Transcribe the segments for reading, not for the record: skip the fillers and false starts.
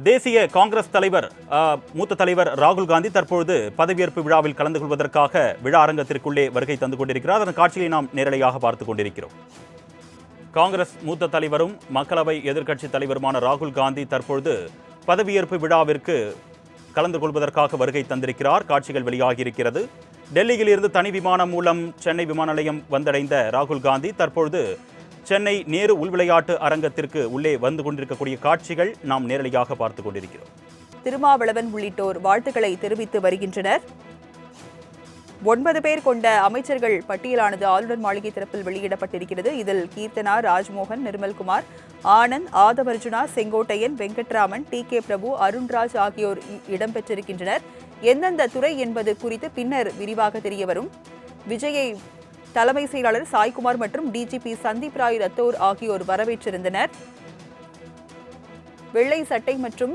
தேசிய காங்கிரஸ் தலைவர் மூத்த தலைவர் ராகுல் காந்தி தற்பொழுது பதவியேற்பு விழாவில் கலந்து கொள்வதற்காக விழா அரங்கத்திற்குள்ளே வருகை தந்து கொண்டிருக்கிறார். அதன் காட்சியை நாம் நேரடியாக பார்த்துக் கொண்டிருக்கிறோம். காங்கிரஸ் மூத்த தலைவரும் மக்களவை எதிர்க்கட்சித் தலைவருமான ராகுல் காந்தி தற்பொழுது பதவியேற்பு விழாவிற்கு கலந்து கொள்வதற்காக வருகை தந்திருக்கிறார். காட்சிகள் வெளியாகியிருக்கிறது. டெல்லியில் இருந்து தனி விமானம் மூலம் சென்னை விமான நிலையம் வந்தடைந்த ராகுல் காந்தி தற்பொழுது சென்னை நேரு உள்விளையாட்டு அரங்கத்திற்கு உள்ளே வந்து கொண்டிருக்கக்கூடிய காட்சிகள் நாம் நேரடியாக பார்த்துக் கொண்டிருக்கிறோம். திருமாவளவன் உள்ளிட்டோர் வாழ்த்துக்களை தெரிவித்து வருகின்றனர். 9 பேர் கொண்ட அமைச்சர்கள் பட்டியலானது ஆளுநர் மாளிகை தரப்பில் வெளியிடப்பட்டிருக்கிறது. இதில் கீர்த்தனா, ராஜ்மோகன், நிர்மல்குமார், ஆனந்த், ஆதவர்ஜுனா, செங்கோட்டையன், வெங்கட்ராமன், டி.கே. பிரபு, அருண்ராஜ் ஆகியோர் இடம்பெற்றிருக்கின்றனர். எந்தெந்த துறை என்பது குறித்து பின்னர் விரிவாக தெரியவரும். விஜயை தலைமை செயலாளர் சாய்குமார் மற்றும் டிஜிபி சந்தீப் ராய் ரத்தோர் ஆகியோர் வரவேற்றிருந்தனர். வெள்ளை சட்டை மற்றும்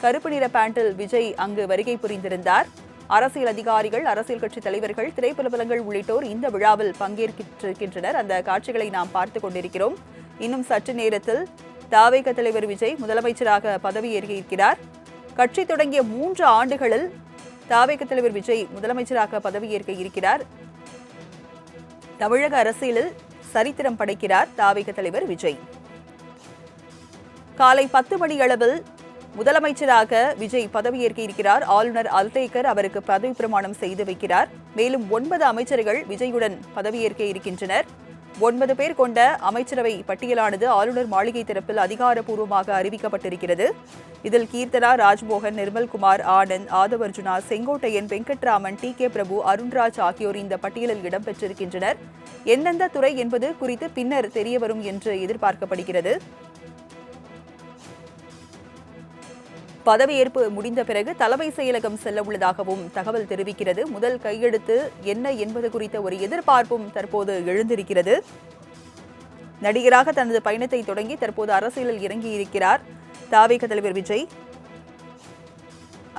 கருப்பு நிற பேண்டில் விஜய் அங்கு வருகை புரிந்திருந்தார். அரசியல் அதிகாரிகள், அரசியல் கட்சி தலைவர்கள், திரைப்பிரபலங்கள் உள்ளிட்டோர் இந்த விழாவில் பங்கேற்றிருக்கின்றனர். அந்த காட்சிகளை நாம் பார்த்துக் கொண்டிருக்கிறோம். இன்னும் சற்று நேரத்தில் தவேக தலைவர் விஜய் முதலமைச்சராக பதவியேற்க இருக்கிறார். கட்சி தொடங்கிய 3 ஆண்டுகளில் தவேக தலைவர் விஜய் முதலமைச்சராக பதவியேற்க இருக்கிறார். தமிழக அரசியலில் சரித்திரம் படைக்கிறார் தவேக தலைவர் விஜய். காலை 10 மணியளவில் முதலமைச்சராக விஜய் பதவியேற்க இருக்கிறார். ஆளுநர் அல்டேக்கர் அவருக்கு பதவி பிரமாணம் செய்து வைக்கிறார். மேலும் 9 அமைச்சர்கள் விஜயுடன் பதவியேற்க இருக்கின்றனர். 9 பேர் கொண்ட அமைச்சரவை பட்டியலானது ஆளுநர் மாளிகை தரப்பில் அதிகாரப்பூர்வமாக அறிவிக்கப்பட்டிருக்கிறது. இதில் கீர்த்தனா, ராஜ்மோகன், நிர்மல்குமார், ஆனந்த், ஆதவர்ஜுனா, செங்கோட்டையன், வெங்கட்ராமன், டி.கே. பிரபு, அருண்ராஜ் ஆகியோர் இந்த பட்டியலில் இடம்பெற்றிருக்கின்றனர். எந்தெந்த துறை என்பது குறித்து பின்னர் தெரியவரும் என்று எதிர்பார்க்கப்படுகிறது. பதவியேற்பு முடிந்த பிறகு தலைமை செயலகம் செல்ல உள்ளதாகவும் தகவல் தெரிவிக்கிறது. முதல் கையெழுத்து என்ன என்பது குறித்த ஒரு எதிர்பார்ப்பும் தற்போது எழுந்திருக்கிறது. நடிகராக தனது பயணத்தை தொடங்கி தற்போது அரசியலில் இறங்கியிருக்கிறார் தவேக தலைவர் விஜய்.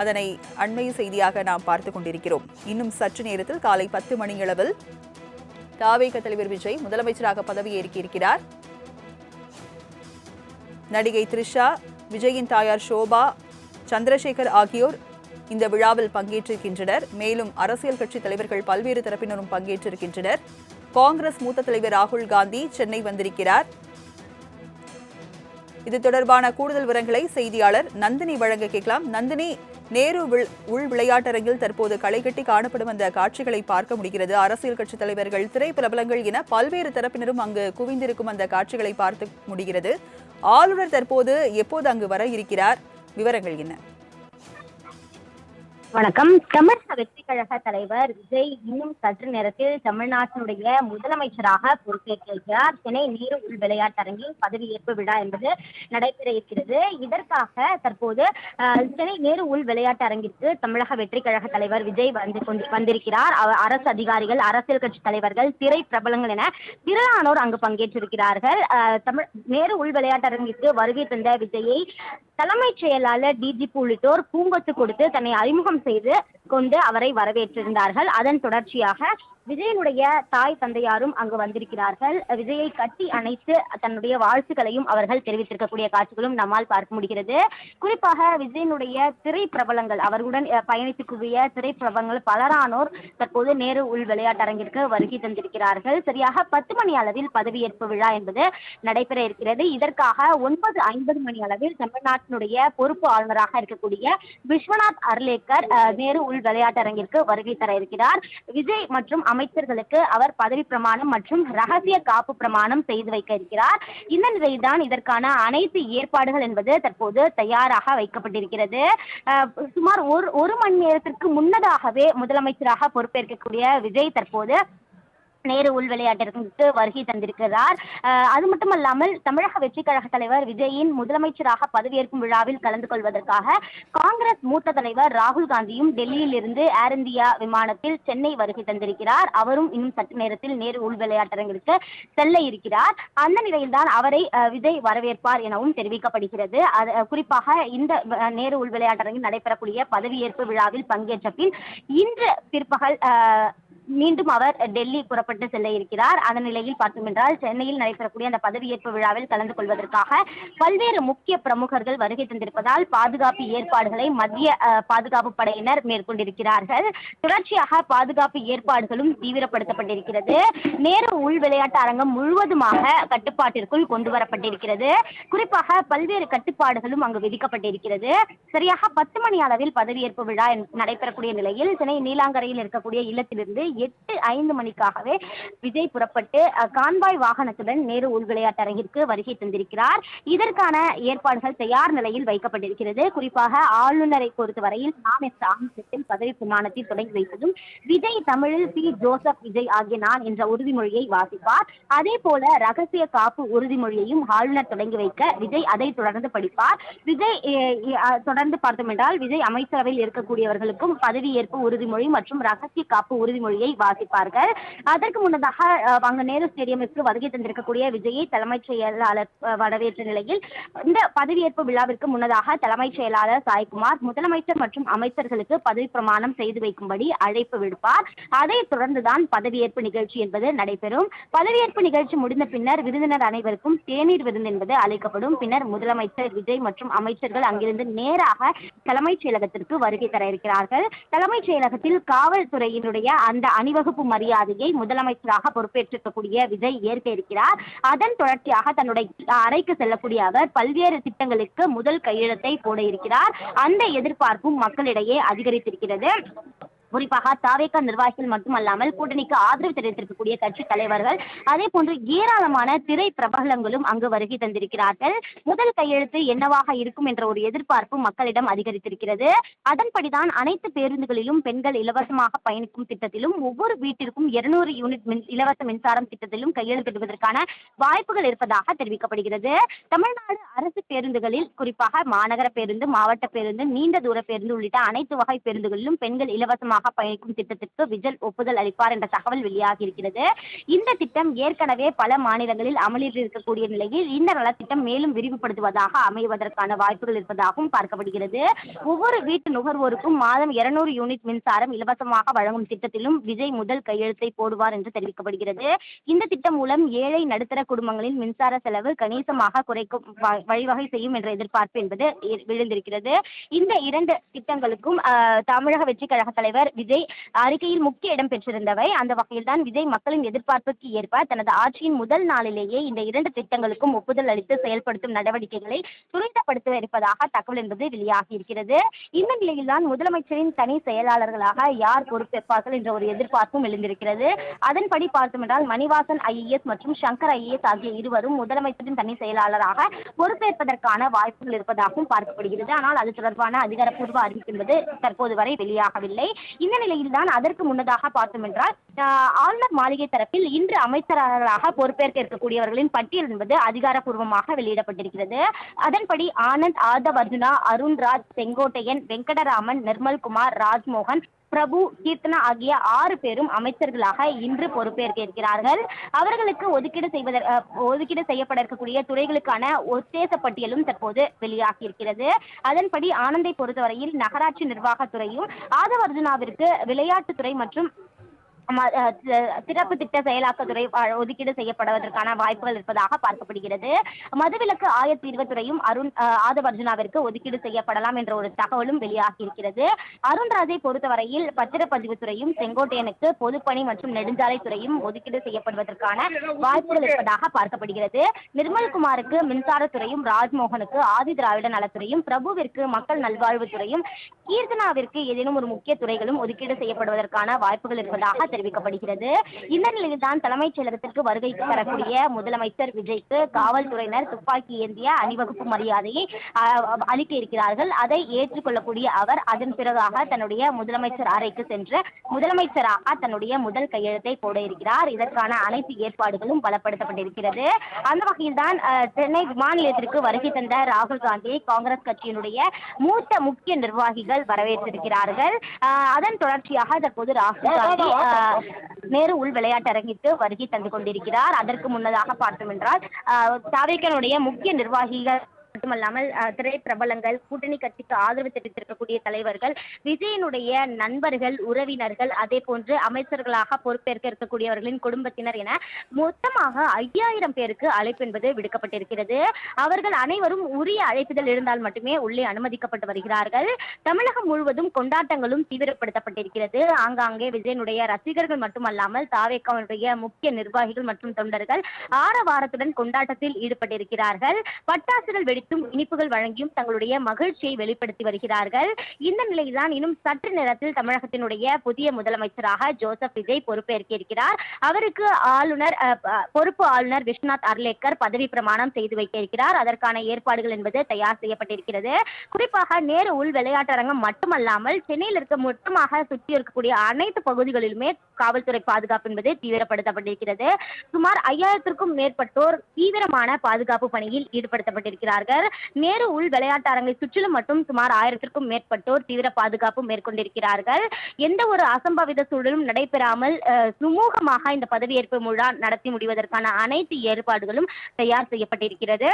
அதனை அண்மை செய்தியாக நாம் பார்த்துக் கொண்டிருக்கிறோம். இன்னும் சற்று நேரத்தில் காலை 10 மணியளவில் தவேக தலைவர் விஜய் முதலமைச்சராக பதவியேற்க இருக்கிறார். நடிகை த்ரிஷா, விஜயின் தாயார் ஷோபா, சந்திரசேகர் ஆகியோர் இந்த விழாவில் பங்கேற்றிருக்கின்றனர். மேலும் அரசியல் கட்சி தலைவர்கள் பல்வேறு தரப்பினரும் பங்கேற்றிருக்கின்றனர். காங்கிரஸ் மூத்த தலைவர் ராகுல் காந்தி சென்னை வந்திருக்கிறார். இது தொடர்பான கூடுதல் விவரங்களை செய்தியாளர் நந்தினி வழங்க கேட்கலாம். நந்தினி, நேரு உள் விளையாட்டரங்கில் தற்போது களைகட்டி காணப்படும் அந்த காட்சிகளை பார்க்க முடிகிறது. அரசியல் கட்சி தலைவர்கள், திரைப்பிரபலங்கள் என பல்வேறு தரப்பினரும் அங்கு குவிந்திருக்கும் அந்த காட்சிகளை பார்க்க முடிகிறது. ஆளுநர் தற்போது எப்போது அங்கு வர இருக்கிறார்? விவரங்கள் என்ன? வணக்கம். தமிழக வெற்றி கழக தலைவர் விஜய் இன்னும் சற்று நேரத்தில் தமிழ்நாட்டினுடைய முதலமைச்சராக பொறுப்பேற்க இருக்கிறார். சென்னை நேரு உள் விளையாட்டரங்கில் பதவியேற்பு விழா என்பது நடைபெற இருக்கிறது. இதற்காக தற்போது சென்னை நேரு உள் விளையாட்டு அரங்கிற்கு தமிழக வெற்றி கழக தலைவர் விஜய் வந்திருக்கிறார். அரசு அதிகாரிகள், அரசியல் கட்சி தலைவர்கள், திரை பிரபலங்கள் என திரளானோர் அங்கு பங்கேற்றிருக்கிறார்கள். நேரு உள் விளையாட்டரங்கிற்கு வருகை தந்த விஜயை தலைமைச் செயலாளர், டிஜிபி உள்ளிட்டோர் பூங்கொத்து கொடுத்து தன்னை அறிமுகம் செய்து கொண்டு அவரை வரவேற்றிருந்தார்கள். அதன் தொடர்ச்சியாக விஜயனுடைய தாய் தந்தையாரும் அங்கு வந்திருக்கிறார்கள். விஜயை கட்டி அணைத்து தன்னுடைய வாழ்த்துக்களையும் அவர்கள் தெரிவித்திருக்கக்கூடிய காட்சிகளும் நம்மால் பார்க்க முடிகிறது. குறிப்பாக விஜயனுடைய திரை பிரபலங்கள், அவர்களுடன் பயணித்துக்கூடிய திரை பிரபலங்கள் பலரானோர் தற்போது நேரு உள் விளையாட்டரங்கிற்கு வருகை தந்திருக்கிறார்கள். சரியாக 10 மணி அளவில் பதவியேற்பு விழா என்பது நடைபெற இருக்கிறது. இதற்காக 9:50 மணி அளவில் தமிழ்நாட்டினுடைய பொறுப்பு ஆளுநராக இருக்கக்கூடிய விஸ்வநாத் அர்லேக்கர் நேரு உள் விளையாட்டரங்கிற்கு வருகை தர இருக்கிறார். விஜய் மற்றும் அமைச்சர்களுக்கு அவர் பதவி பிரமாணம் மற்றும் ரகசிய காப்பு பிரமாணம் செய்து வைக்க இருக்கிறார். இந்த நிலையில்தான் இதற்கான அனைத்து ஏற்பாடுகள் என்பது தற்போது தயாராக வைக்கப்பட்டிருக்கிறது. சுமார் ஒரு மணி நேரத்திற்கு முன்னதாகவே முதலமைச்சராக பொறுப்பேற்கக்கூடிய விஜய் தற்போது நேரு உள் விளையாட்டிற்கு வருகை தந்திருக்கிறார். அது மட்டுமல்லாமல் தமிழக வெற்றி கழக தலைவர் விஜயின் முதலமைச்சராக பதவியேற்கும் விழாவில் கலந்து கொள்வதற்காக காங்கிரஸ் மூத்த தலைவர் ராகுல் காந்தியும் டெல்லியில் இருந்து ஏர் இந்தியா விமானத்தில் சென்னை வருகை தந்திருக்கிறார். அவரும் இன்னும் சற்று நேரத்தில் நேரு உள் விளையாட்டரங்கிற்கு செல்ல இருக்கிறார். அந்த நிலையில்தான் அவரை விஜய் வரவேற்பார் எனவும் தெரிவிக்கப்படுகிறது. குறிப்பாக இந்த நேரு உள் விளையாட்டரங்கில் நடைபெறக்கூடிய பதவியேற்பு விழாவில் பங்கேற்ற பின் இன்று பிற்பகல் மீண்டும் அவர் டெல்லி புறப்பட்டு செல்ல இருக்கிறார். அதன் நிலையில் பார்த்தோம் என்றால் சென்னையில் நடைபெறக்கூடிய அந்த பதவியேற்பு விழாவில் கலந்து கொள்வதற்காக பல்வேறு முக்கிய பிரமுகர்கள் வருகை தந்திருப்பதால் பாதுகாப்பு ஏற்பாடுகளை மத்திய பாதுகாப்பு படையினர் மேற்கொண்டிருக்கிறார்கள். தொடர்ச்சியாக பாதுகாப்பு ஏற்பாடுகளும் தீவிரப்படுத்தப்பட்டிருக்கிறது. நேரு உள் விளையாட்டு அரங்கம் முழுவதுமாக கட்டுப்பாட்டிற்குள் கொண்டு வரப்பட்டிருக்கிறது. குறிப்பாக பல்வேறு கட்டுப்பாடுகளும் அங்கு விதிக்கப்பட்டிருக்கிறது. சரியாக 10 மணி அளவில் பதவியேற்பு விழா நடைபெறக்கூடிய நிலையில் சென்னை நீலாங்கரையில் இருக்கக்கூடிய இல்லத்திலிருந்து 8:05 மணிக்காகவே விஜய் புறப்பட்டு கான்வாய் வாகனத்துடன் நேரு உள் விளையாட்டு அரங்கிற்கு வருகை தந்திருக்கிறார். இதற்கான ஏற்பாடுகள் தயார் நிலையில் வைக்கப்பட்டிருக்கிறது. குறிப்பாக ஆளுநரை பொறுத்தவரையில் நான் என்ற ஆங்கிலத்தில் பதவி பிரமாணத்தை தொடங்கி வைப்பதும் விஜய் தமிழில் பி. ஜோசப் விஜய் ஆகிய நான் என்ற உறுதிமொழியை வாசிப்பார். அதே போல ரகசிய காப்பு உறுதிமொழியையும் ஆளுநர் தொடங்கி வைக்க விஜய் அதை தொடர்ந்து படிப்பார். விஜய் தொடர்ந்து பார்த்தோம் என்றால் விஜய் அமைச்சரவையில் இருக்கக்கூடியவர்களுக்கும் பதவியேற்பு உறுதிமொழி மற்றும் ரகசிய காப்பு உறுதிமொழியை வாசிப்பார்கள். அதற்கு முன்னதாக அங்கு நேரு ஸ்டேடியமிற்கு வருகை தந்திருக்கக்கூடிய விஜயை தலைமைச் செயலாளர் வரவேற்ற நிலையில் இந்த பதவியேற்பு விழாவிற்கு முன்னதாக தலைமைச் செயலாளர் சாய்குமார் முதலமைச்சர் மற்றும் அமைச்சர்களுக்கு பதவி பிரமாணம் செய்து வைக்கும்படி அழைப்பு விடுப்பார். அதைத் தொடர்ந்துதான் பதவியேற்பு நிகழ்ச்சி என்பது நடைபெறும். பதவியேற்பு நிகழ்ச்சி முடிந்த பின்னர் விருந்தினர் அனைவருக்கும் தேநீர் விருந்து என்பது அளிக்கப்படும். பின்னர் முதலமைச்சர் விஜய் மற்றும் அமைச்சர்கள் அங்கிருந்து நேராக தலைமைச் செயலகத்திற்கு வருகை தர இருக்கிறார்கள். தலைமைச் செயலகத்தில் காவல்துறையினுடைய அந்த அணிவகுப்பு மரியாதையை முதலமைச்சராக பொறுப்பேற்றிருக்கக்கூடிய விஜய் ஏற்க இருக்கிறார். அதன் தொடர்ச்சியாக தன்னுடைய அறைக்கு செல்லக்கூடிய அவர் பல்வேறு திட்டங்களுக்கு முதல் கையெழுத்தை போட இருக்கிறார். அந்த எதிர்பார்ப்பும் மக்களிடையே அதிகரித்திருக்கிறது. குறிப்பாக தாவேகா நிர்வாகிகள் மட்டுமல்லாமல் கூட்டணிக்கு ஆதரவு தெரிவித்திருக்கக்கூடிய கட்சி தலைவர்கள் அதே போன்று ஏராளமான திரை பிரபலங்களும் அங்கு வருகை தந்திருக்கிறார்கள். முதல் கையெழுத்து என்னவாக இருக்கும் என்ற ஒரு எதிர்பார்ப்பு மக்களிடம் அதிகரித்திருக்கிறது. அதன்படிதான் அனைத்து பேருந்துகளிலும் பெண்கள் இலவசமாக பயணிக்கும் திட்டத்திலும் ஒவ்வொரு வீட்டிற்கும் 200 யூனிட் இலவச மின்சாரம் திட்டத்திலும் கையெழுத்திடுவதற்கான வாய்ப்புகள் இருப்பதாக தெரிவிக்கப்படுகிறது. தமிழ்நாடு அரசு பேருந்துகளில் குறிப்பாக மாநகர பேருந்து, மாவட்ட பேருந்து, நீண்ட தூர பேருந்து உள்ளிட்ட அனைத்து வகை பேருந்துகளிலும் பெண்கள் இலவசமாக பயணிக்கும் திட்டத்திற்கு விஜய் ஒப்புதல் அளிப்பார் என்ற தகவல் வெளியாகி இருக்கிறது. இந்த திட்டம் ஏற்கனவே பல மாநிலங்களில் அமலில் இருக்கக்கூடிய நிலையில் இந்த நலத்திட்டம் மேலும் விரிவுபடுத்துவதாக அமைவதற்கான வாய்ப்புகள் இருப்பதாகவும் பார்க்கப்படுகிறது. ஒவ்வொரு வீட்டு நுகர்வோருக்கும் மாதம் 200 யூனிட் மின்சாரம் இலவசமாக வழங்கும் திட்டத்திலும் விஜய் முதல் கையெழுத்தை போடுவார் என்று தெரிவிக்கப்படுகிறது. இந்த திட்டம் மூலம் ஏழை நடுத்தர குடும்பங்களின் மின்சார செலவு கணிசமாக குறைக்கும் வழிவகை செய்யும் என்ற எதிர்பார்ப்பு என்பது விழுந்திருக்கிறது. இந்த 2 திட்டங்களுக்கும் தமிழக வெற்றி கழக தலைவர் விஜய் அறிக்கையில் முக்கிய இடம் பெற்றிருந்தவை. அந்த வகையில் தான் விஜய் மக்களின் எதிர்பார்ப்புக்கு ஏற்ப தனது ஆட்சியின் முதல் நாளிலேயே இந்த 2 திட்டங்களுக்கும் ஒப்புதல் அளித்து செயல்படுத்தும் நடவடிக்கைகளை துரிதப்படுத்த இருப்பதாக தகவல் என்பது வெளியாகி இருக்கிறது. இந்த நிலையில் தான் முதலமைச்சரின் தனி செயலாளர்களாக யார் பொறுப்பேற்பார்கள் என்ற ஒரு எதிர்பார்ப்பும் எழுந்திருக்கிறது. அதன்படி பார்த்தோம் என்றால் மணிவாசன் IAS மற்றும் சங்கர் IAS ஆகிய இருவரும் முதலமைச்சரின் தனி செயலாளராக பொறுப்பேற்பதற்கான வாய்ப்புகள் இருப்பதாகவும் பார்க்கப்படுகிறது. ஆனால் அது தொடர்பான அதிகாரப்பூர்வ அறிவிப்பு என்பது தற்போது வரை வெளியாகவில்லை. இந்த நிலையில் தான் அதற்கு முன்னதாக பார்த்தோம் என்றால் ஆளுநர் மாளிகை தரப்பில் இன்று அமைச்சர்களாக பொறுப்பேற்க இருக்கக்கூடியவர்களின் பட்டியல் என்பது அதிகாரப்பூர்வமாக வெளியிடப்பட்டிருக்கிறது. அதன்படி ஆனந்த், ஆதவ் அர்ஜுனா, அருண்ராஜ், செங்கோட்டையன், வெங்கடராமன், நிர்மல்குமார், ராஜ்மோகன், பிரபு, கீர்த்தனா ஆகிய 6 பேரும் அமைச்சர்களாக இன்று பொறுப்பேற்க இருக்கிறார்கள். அவர்களுக்கு ஒதுக்கீடு செய்யப்பட இருக்கக்கூடிய துறைகளுக்கான உத்தேச பட்டியலும் தற்போது வெளியாகி இருக்கிறது. அதன்படி ஆனந்தை பொறுத்தவரையில் நகராட்சி நிர்வாகத்துறையும், ஆதவ் அர்ஜுனாவிற்கு விளையாட்டுத்துறை மற்றும் சிறப்பு திட்ட செயலாக்கத்துறை ஒதுக்கீடு செய்யப்படுவதற்கான வாய்ப்புகள் இருப்பதாக பார்க்கப்படுகிறது. மதுவிலக்கு ஆயத்தீர்வுத்துறையும் ஆதவ் அர்ஜுனாவிற்கு ஒதுக்கீடு செய்யப்படலாம் என்ற ஒரு தகவலும் வெளியாகி இருக்கிறது. அருண்ராஜை பொறுத்தவரையில் பத்திரப்பதிவுத்துறையும், செங்கோட்டையனுக்கு பொதுப்பணி மற்றும் நெடுஞ்சாலைத்துறையும் ஒதுக்கீடு செய்யப்படுவதற்கான வாய்ப்புகள் இருப்பதாக பார்க்கப்படுகிறது. நிர்மல்குமாருக்கு மின்சாரத்துறையும், ராஜ்மோகனுக்கு ஆதி திராவிட நலத்துறையும், பிரபுவிற்கு மக்கள் நல்வாழ்வுத்துறையும், கீர்த்தனாவிற்கு ஏதேனும் ஒரு முக்கிய துறைகளும் ஒதுக்கீடு செய்யப்படுவதற்கான வாய்ப்புகள் இருப்பதாக தெரிவிக்கப்படுகிறது. இந்த நிலையில் தான் தலைமைச் செயலகத்திற்கு வருகை தரக்கூடிய முதலமைச்சர் விஜய்க்கு காவல்துறையினர் துப்பாக்கி ஏந்திய அணிவகுப்பு மரியாதையை அளிக்க இருக்கிறார்கள். அதை ஏற்றுக்கொள்ளக்கூடிய அவர் அதன் பிறகாக தன்னுடைய முதலமைச்சர் அறைக்கு சென்று முதலமைச்சராக தன்னுடைய முதல் கையெழுத்தை போட இருக்கிறார். இதற்கான அனைத்து ஏற்பாடுகளும் பலப்படுத்தப்பட்டிருக்கிறது. அந்த வகையில் தான் சென்னை விமான நிலையத்திற்கு வருகை தந்த ராகுல் காந்தியை காங்கிரஸ் கட்சியினுடைய மூத்த முக்கிய நிர்வாகிகள் வரவேற்றிருக்கிறார்கள். அதன் தொடர்ச்சியாக தற்போது ராகுல் காந்தி நேரு உள் விளையாட்டு அரங்கிற்கு வருகை தந்து கொண்டிருக்கிறார். அதற்கு முன்னதாக பார்த்தோம் என்றால் தாவேகனுடைய முக்கிய நிர்வாகிகள் மட்டுமல்லாமல் திரைப்பிரபலங்கள், கூட்டணி கட்சிக்கு ஆதரவு தெரிவித்திருக்கக்கூடிய தலைவர்கள், விஜயனுடைய நண்பர்கள், உறவினர்கள், அதே போன்று அமைச்சர்களாக பொறுப்பேற்க இருக்கக்கூடியவர்களின் குடும்பத்தினர் என மொத்தமாக 5000 பேருக்கு அழைப்பு என்பது விடுக்கப்பட்டிருக்கிறது. அவர்கள் அனைவரும் உரிய அழைப்புதல் இருந்தால் மட்டுமே உள்ளே அனுமதிக்கப்பட்டு வருகிறார்கள். தமிழகம் முழுவதும் கொண்டாட்டங்களும் தீவிரப்படுத்தப்பட்டிருக்கிறது. ஆங்காங்கே விஜயனுடைய ரசிகர்கள் மட்டுமல்லாமல் தாவேகாவுடைய முக்கிய நிர்வாகிகள் மற்றும் தொண்டர்கள் ஆரவாரத்துடன் கொண்டாட்டத்தில் ஈடுபட்டிருக்கிறார்கள். பட்டாசுகள் வெடித்தும் இனிப்புகள் வழங்கியும் தங்களுடைய மகிழ்ச்சியை வெளிப்படுத்தி வருகிறார்கள். இந்த நிலையில்தான் இன்னும் சற்று நேரத்தில் தமிழகத்தினுடைய புதிய முதலமைச்சராக ஜோசப் விஜய் பொறுப்பேற்க இருக்கிறார். அவருக்கு பொறுப்பு ஆளுநர் விஸ்வநாத் அர்லேக்கர் பதவி பிரமாணம் செய்து வைக்க இருக்கிறார். அதற்கான ஏற்பாடுகள் என்பது தயார் செய்யப்பட்டிருக்கிறது. குறிப்பாக நேரு உள் விளையாட்டரங்கம் மட்டுமல்லாமல் சென்னையில் இருக்க மொத்தமாக சுற்றி இருக்கக்கூடிய அனைத்து பகுதிகளிலுமே காவல்துறை பாதுகாப்பு என்பது தீவிரப்படுத்தப்பட்டிருக்கிறது. சுமார் 5000க்கும் மேற்பட்டோர் தீவிரமான பாதுகாப்பு பணியில் ஈடுபடுத்தப்பட்டிருக்கிறார்கள். நேரு உள் விளையாட்டு அரங்கை சுற்றிலும் மட்டும் சுமார் 1000க்கும் மேற்பட்டோர் தீவிர பாதுகாப்பு மேற்கொண்டிருக்கிறார்கள். எந்த ஒரு அசம்பாவித சூழலும் நடைபெறாமல் சுமூகமாக இந்த பதவியேற்பு விழா நடத்தி முடிவதற்கான அனைத்து ஏற்பாடுகளும் தயார் செய்யப்பட்டிருக்கிறது.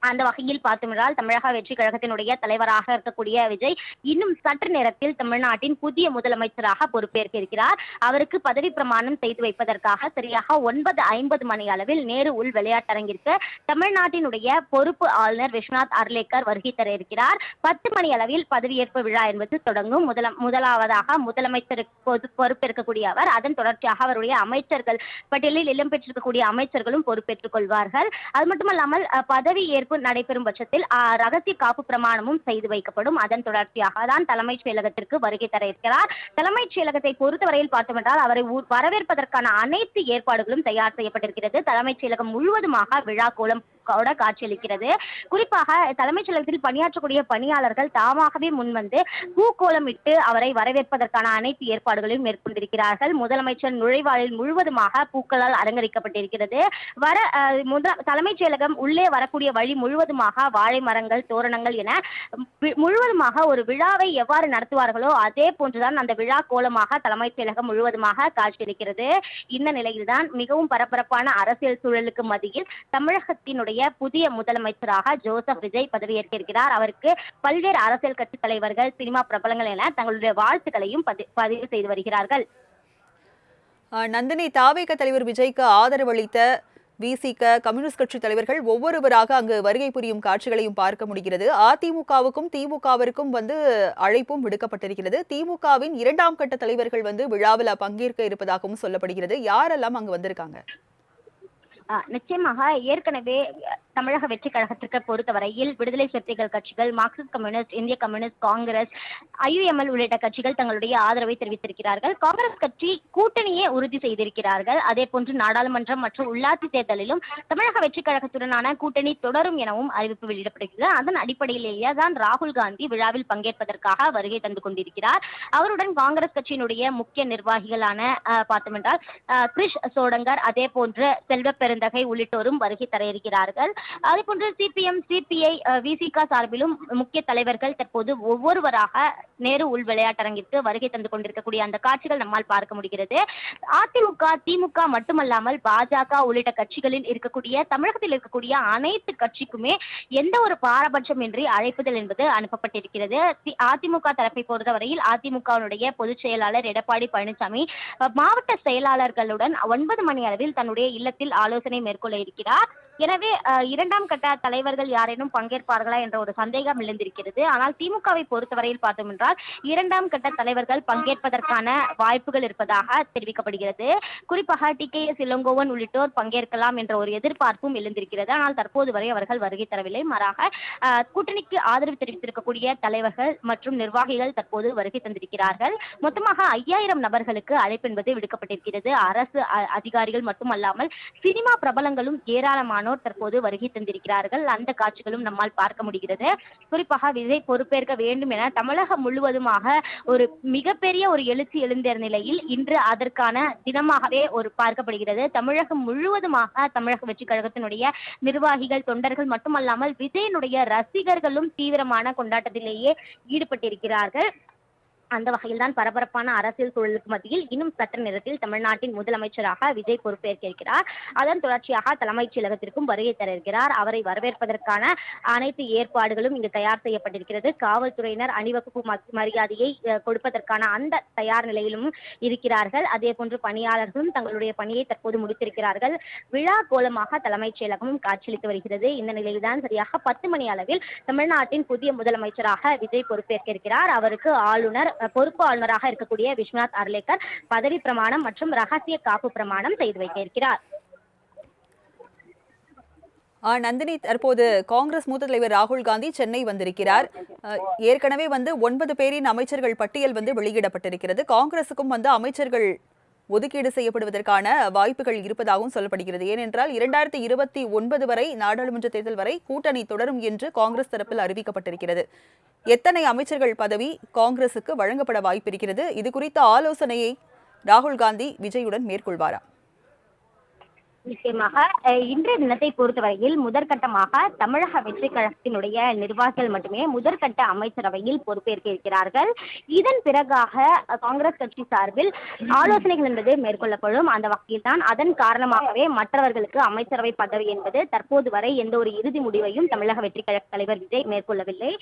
அந்த வகையில் பார்த்தோமென்றால் தமிழக வெற்றி கழகத்தினுடைய தலைவராக இருக்கக்கூடிய விஜய் இன்னும் சற்று நேரத்தில் தமிழ்நாட்டின் புதிய முதலமைச்சராக பொறுப்பேற்க இருக்கிறார். அவருக்கு பதவி பிரமாணம் செய்து வைப்பதற்காக சரியாக 9:50 மணி அளவில் நேரு உள் விளையாட்டரங்கிற்கு தமிழ்நாட்டினுடைய பொறுப்பு ஆளுநர் விஸ்வநாத் அர்லேக்கர் வருகை தர இருக்கிறார். 10 மணி அளவில் பதவியேற்பு விழா என்பது தொடங்கும். முதலாவதாக முதலமைச்சர் பொறுப்பேற்கக்கூடிய அவர், அதன் தொடர்ச்சியாக அவருடைய அமைச்சர்கள் பட்டியலில் இடம்பெற்றிருக்கக்கூடிய அமைச்சர்களும் பொறுப்பேற்றுக் கொள்வார்கள். அது மட்டுமல்லாமல் பதவி ஏற்பு நடைபெறும் பட்சத்தில் ரகசிய காப்பு பிரமாணமும் செய்து வைக்கப்படும். அதன் தொடர்ச்சியாக தான் தலைமைச் செயலகத்திற்கு வருகை தர இருக்கிறார். தலைமைச் செயலகத்தை பொறுத்தவரையில் பார்த்தோமென்றால் அவரை வரவேற்பதற்கான அனைத்து ஏற்பாடுகளும் தயார் செய்யப்பட்டிருக்கிறது. தலைமைச் செயலகம் முழுவதுமாக விழா கோலம் காட்சியளிக்கிறது. குறிப்பாக தலைமைச் செயலகத்தில் பணியாற்றக்கூடிய பணியாளர்கள் தாமாகவே முன்வந்து பூக்கோலமிட்டு அவரை வரவேற்பதற்கான அனைத்து ஏற்பாடுகளையும் மேற்கொண்டிருக்கிறார்கள். முதலமைச்சர் நுழைவாயில் முழுவதுமாக பூக்களால் அலங்கரிக்கப்பட்டிருக்கிறது. தலைமைச் செயலகம் உள்ளே வரக்கூடிய வழி முழுவதுமாக வாழை மரங்கள், தோரணங்கள் என முழுவதுமாக ஒரு விழாவை எவ்வாறு நடத்துவார்களோ அதே போன்றுதான் அந்த விழா கோலமாக தலைமைச் செயலகம் முழுவதுமாக காட்சியளிக்கிறது. இந்த நிலையில்தான் மிகவும் பரபரப்பான அரசியல் சூழலுக்கு மத்தியில் தமிழகத்தினுடைய புதிய முதலமைச்சராக ஜோசப் விஜய் பதவியேற்க இருக்கிறார். அவருக்கு பல்வேறு அரசியல் கட்சி தலைவர்கள், சினிமா பிரபலங்கள் என தங்களுடைய வாழ்த்துக்களையும் பதிவு செய்து வருகிறார்கள். நந்தினி, தாவேக தலைவர் விஜய்க்கு ஆதரவு அளித்த விசிக, கம்யூனிஸ்ட் கட்சி தலைவர்கள் ஒவ்வொருவராக அங்கு வருகை புரியும் காட்சிகளையும் பார்க்க முடிகிறது. அதிமுகவுக்கும் திமுகவிற்கும் அழைப்பும் விடுக்கப்பட்டிருக்கிறது. திமுகவின் 2ஆம் கட்ட தலைவர்கள் விழாவில் பங்கேற்க இருப்பதாகவும் சொல்லப்படுகிறது. யாரெல்லாம் அங்கு வந்திருக்காங்க? நிச்சயமாக ஏற்கனவே தமிழக வெற்றி கழகத்திற்கு பொறுத்தவரையில் விடுதலை சிறுத்தைகள் கட்சிகள், மார்க்சிஸ்ட் கம்யூனிஸ்ட், இந்திய கம்யூனிஸ்ட், காங்கிரஸ், IUML உள்ளிட்ட கட்சிகள் தங்களுடைய ஆதரவை தெரிவித்திருக்கிறார்கள். காங்கிரஸ் கட்சி கூட்டணியை உறுதி செய்திருக்கிறார்கள். அதே போன்று நாடாளுமன்றம் மற்றும் உள்ளாட்சி தேர்தலிலும் தமிழக வெற்றி கழகத்துடனான கூட்டணி தொடரும் எனவும் அறிவிப்பு வெளியிடப்படுகிறது. அதன் அடிப்படையிலேயே தான் ராகுல் காந்தி விழாவில் பங்கேற்பதற்காக வருகை தந்து கொண்டிருக்கிறார். அவருடன் காங்கிரஸ் கட்சியினுடைய முக்கிய நிர்வாகிகளான பார்த்தோமென்றால் கிரிஷ் சோடங்கர், அதே போன்று செல்வ பெருந்தகை உள்ளிட்டோரும் வருகை தர இருக்கிறார்கள். அதே போன்று CPM, CPI, விசிக சார்பிலும் முக்கிய தலைவர்கள் தற்போது ஒவ்வொருவராக நேரு உள் விளையாட்டரங்கிற்கு வருகை தந்து கொண்டிருக்கக்கூடிய அந்த காட்சிகள் நம்மால் பார்க்க முடிகிறது. அதிமுக, திமுக மட்டுமல்லாமல் பாஜக உள்ளிட்ட கட்சிகளில் இருக்கக்கூடிய தமிழகத்தில் இருக்கக்கூடிய அனைத்து கட்சிக்குமே எந்த ஒரு பாரபட்சமின்றி அழைப்புதல் என்பது அனுப்பப்பட்டிருக்கிறது. அதிமுக தரப்பை பொறுத்தவரையில் அதிமுகவினுடைய பொதுச் செயலாளர் எடப்பாடி பழனிசாமி மாவட்ட செயலாளர்களுடன் 9 மணி அளவில் தன்னுடைய இல்லத்தில் ஆலோசனை மேற்கொள்ள இருக்கிறார். எனவே 2ஆம் கட்ட தலைவர்கள் யாரேனும் பங்கேற்பார்களா என்ற ஒரு சந்தேகம் எழுந்திருக்கிறது. ஆனால் திமுகவை பொறுத்தவரையில் பார்த்தோம் என்றால் 2ஆம் கட்ட தலைவர்கள் பங்கேற்பதற்கான வாய்ப்புகள் இருப்பதாக தெரிவிக்கப்படுகிறது. குறிப்பாக TKS இளங்கோவன் உள்ளிட்டோர் பங்கேற்கலாம் என்ற ஒரு எதிர்பார்ப்பும் எழுந்திருக்கிறது. ஆனால் தற்போது வரை அவர்கள் வருகை தரவில்லை. மாறாக கூட்டணிக்கு ஆதரவு தெரிவித்திருக்கக்கூடிய தலைவர்கள் மற்றும் நிர்வாகிகள் தற்போது வருகை தந்திருக்கிறார்கள். மொத்தமாக 5000 நபர்களுக்கு அழைப்பு என்பது விடுக்கப்பட்டிருக்கிறது. அரசு அதிகாரிகள் மட்டுமல்லாமல் சினிமா பிரபலங்களும் ஏராளமானோர் தற்போது வருகை தந்திருக்கிறார்கள். அந்த காட்சிகளும் நம்மால் பார்க்க முடிகிறது. குறிப்பாக விஜய் பொறுப்பேற்க வேண்டும் என தமிழகம் முழுவதுமாக ஒரு மிகப்பெரிய ஒரு எழுச்சி எழுந்த நிலையில் இன்று அதற்கான தினமாகவே பார்க்கப்படுகிறது. தமிழகம் முழுவதுமாக தமிழக வெற்றி கழகத்தினுடைய நிர்வாகிகள், தொண்டர்கள் மட்டுமல்லாமல் விஜயனுடைய ரசிகர்களும் தீவிரமான கொண்டாட்டத்திலேயே ஈடுபட்டிருக்கிறார்கள். அந்த வகையில் தான் பரபரப்பான அரசியல் சூழலுக்கு மத்தியில் இன்னும் சற்று நேரத்தில் தமிழ்நாட்டின் முதலமைச்சராக விஜய் பொறுப்பேற்க இருக்கிறார். அதன் தொடர்ச்சியாக தலைமைச் செயலகத்திற்கும் வருகை தர இருக்கிறார். அவரை வரவேற்பதற்கான அனைத்து ஏற்பாடுகளும் இங்கு தயார் செய்யப்பட்டிருக்கிறது. காவல்துறையினர் அணிவகுப்பு மரியாதையை கொடுப்பதற்கான அந்த தயார் நிலையிலும் இருக்கிறார்கள். அதே போன்று பணியாளர்களும் தங்களுடைய பணியை தற்போது முடித்திருக்கிறார்கள். விழா கோலமாக தலைமைச் செயலகமும் காட்சியளித்து வருகிறது. இந்த நிலையில்தான் சரியாக 10 மணி அளவில் தமிழ்நாட்டின் புதிய முதலமைச்சராக விஜய் பொறுப்பேற்க இருக்கிறார். அவருக்கு பொறுப்பு ஆளுநராக இருக்கக்கூடிய விஸ்வநாத் அர்லேக்கர் பதவி பிரமாணம் மற்றும் ரகசிய காப்பு பிரமாணம் செய்து வைக்க இருக்கிறார். நந்தினி, தற்போது காங்கிரஸ் மூத்த தலைவர் ராகுல் காந்தி சென்னை வந்திருக்கிறார். ஏற்கனவே 9 பேரின் அமைச்சர்கள் பட்டியல் வெளியிடப்பட்டிருக்கிறது. காங்கிரசுக்கும் அமைச்சர்கள் ஒதுக்கீடு செய்யப்படுவதற்கான வாய்ப்புகள் இருப்பதாகவும் சொல்லப்படுகிறது. ஏனென்றால் 2029 வரை நாடாளுமன்ற தேர்தல் வரை கூட்டணி தொடரும் என்று காங்கிரஸ் தரப்பில் அறிவிக்கப்பட்டிருக்கிறது. எத்தனை அமைச்சர்கள் பதவி காங்கிரசுக்கு வழங்கப்பட வாய்ப்பிருக்கிறது? இது குறித்த ஆலோசனையை ராகுல் காந்தி விஜயுடன் மேற்கொள்வாரா? நிச்சயமாக இன்றைய தினத்தை பொறுத்தவரையில் முதற்கட்டமாக தமிழக வெற்றி கழகத்தினுடைய நிர்வாகிகள் மட்டுமே முதற்கட்ட அமைச்சரவையில் பொறுப்பேற்க இருக்கிறார்கள். இதன் பிறகாக காங்கிரஸ் கட்சி சார்பில் ஆலோசனைகள் என்பது மேற்கொள்ளப்படும். அந்த வகையில் தான் அதன் காரணமாகவே மற்றவர்களுக்கு அமைச்சரவை பதவி என்பது தற்போது வரை எந்த ஒரு இறுதி முடிவையும் தமிழக வெற்றி கழக தலைவர் விஜய் மேற்கொள்ளவில்லை.